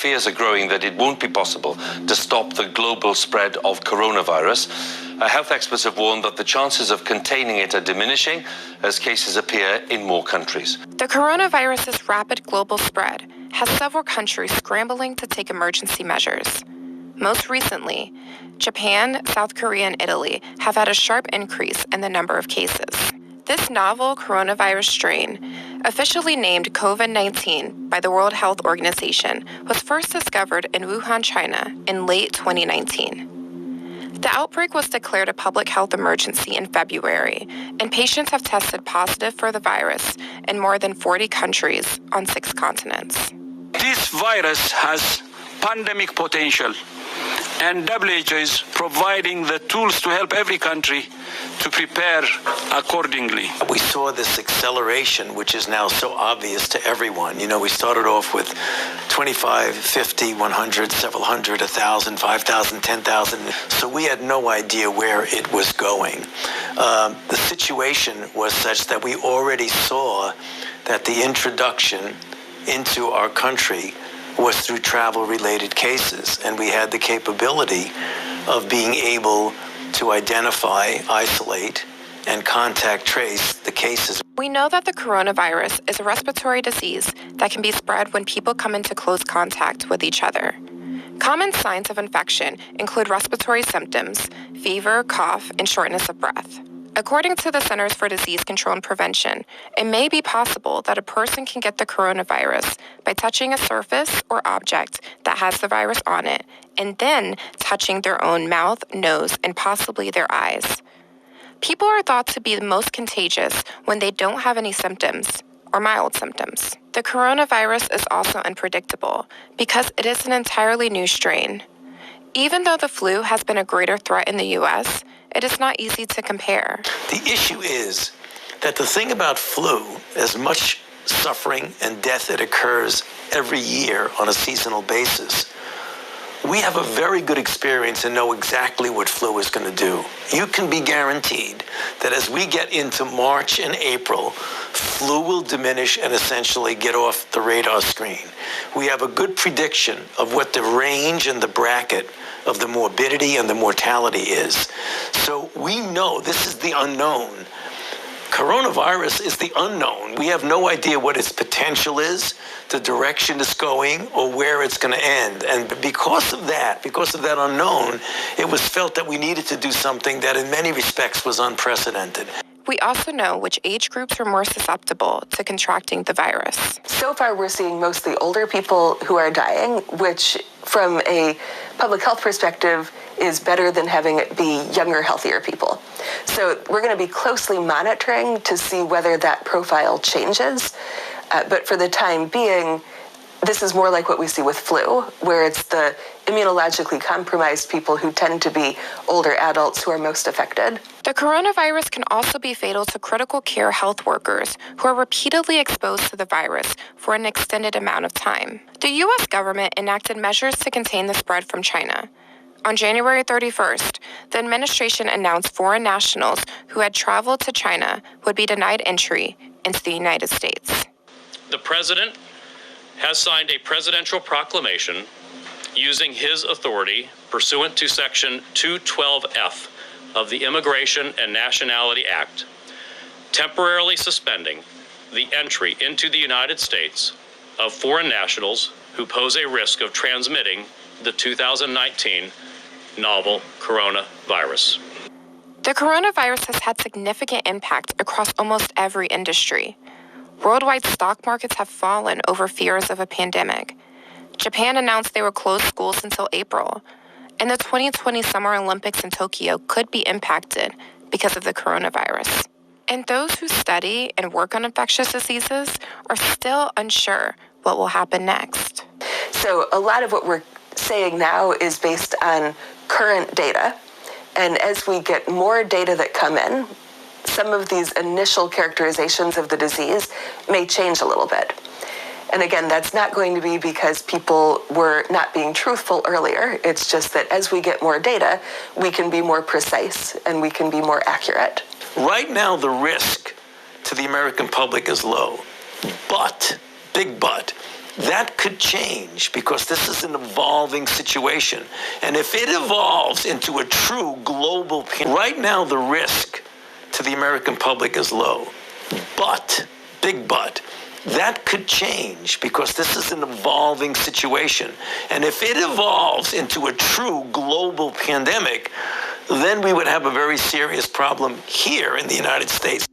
fears are growing that it won't be possible to stop the global spread of coronavirus. Health experts have warned that the chances of containing it are diminishing as cases appear in more countries. The coronavirus's rapid global spread has several countries scrambling to take emergency measures. Most recently, Japan, South Korea, and Italy have had a sharp increase in the number of cases. This novel coronavirus strain, officially named COVID-19 by the World Health Organization, was first discovered in Wuhan, China in late 2019. The outbreak was declared a public health emergency in February, and patients have tested positive for the virus in more than 40 countries on 6 continents. This virus has pandemic potential, and WHO is providing the tools to help every country to prepare accordingly. We saw this acceleration, which is now so obvious to everyone. You know, we started off with 25, 50, 100, several hundred, 1,000, 5,000, 10,000. So we had no idea where it was going. The situation was such that we already saw that the introduction into our country was through travel-related cases, and we had the capability of being able to identify, isolate, and contact trace the cases. We know that the coronavirus is a respiratory disease that can be spread when people come into close contact with each other. Common signs of infection include respiratory symptoms, fever, cough, and shortness of breath. According to the Centers for Disease Control and Prevention, it may be possible that a person can get the coronavirus by touching a surface or object that has the virus on it, and then touching their own mouth, nose, and possibly their eyes. People are thought to be the most contagious when they don't have any symptoms or mild symptoms. The coronavirus is also unpredictable because it is an entirely new strain. Even though the flu has been a greater threat in the U.S., it is not easy to compare. The issue is that the thing about flu, as much suffering and death that occurs every year on a seasonal basis, we have a very good experience and know exactly what flu is going to do. You can be guaranteed that as we get into March and April, flu will diminish and essentially get off the radar screen. We have a good prediction of what the range and the bracket of the morbidity and the mortality is. So we know this is the unknown. Coronavirus is the unknown. We have no idea what its potential is, the direction it's going, or where it's going to end. And because of that unknown, it was felt that we needed to do something that in many respects was unprecedented. We also know which age groups are more susceptible to contracting the virus. So far, we're seeing mostly older people who are dying, which from a public health perspective is better than having it be younger, healthier people. So we're going to be closely monitoring to see whether that profile changes. But for the time being, this is more like what we see with flu, where it's the immunologically compromised people who tend to be older adults who are most affected. The coronavirus can also be fatal to critical care health workers who are repeatedly exposed to the virus for an extended amount of time. The U.S. government enacted measures to contain the spread from China. On January 31st, the administration announced foreign nationals who had traveled to China would be denied entry into the United States. The president has signed a presidential proclamation using his authority pursuant to Section 212F of the Immigration and Nationality Act, temporarily suspending the entry into the United States of foreign nationals who pose a risk of transmitting the 2019 novel coronavirus. The coronavirus has had significant impact across almost every industry. Worldwide stock markets have fallen over fears of a pandemic. Japan announced they would close schools until April, and the 2020 Summer Olympics in Tokyo could be impacted because of the coronavirus. And those who study and work on infectious diseases are still unsure what will happen next. So a lot of what we're saying now is based on current data, and as we get more data that come in, some of these initial characterizations of the disease may change a little bit. And again, that's not going to be because people were not being truthful earlier. It's just that as we get more data, we can be more precise and we can be more accurate. Right now, the risk to the American public is low. But, big but, That could change because this is an evolving situation. And if it evolves into a true global pandemic, right now the risk to the American public is low. But, big but, that could change because this is an evolving situation. And if it evolves into a true global pandemic, then we would have a very serious problem here in the United States.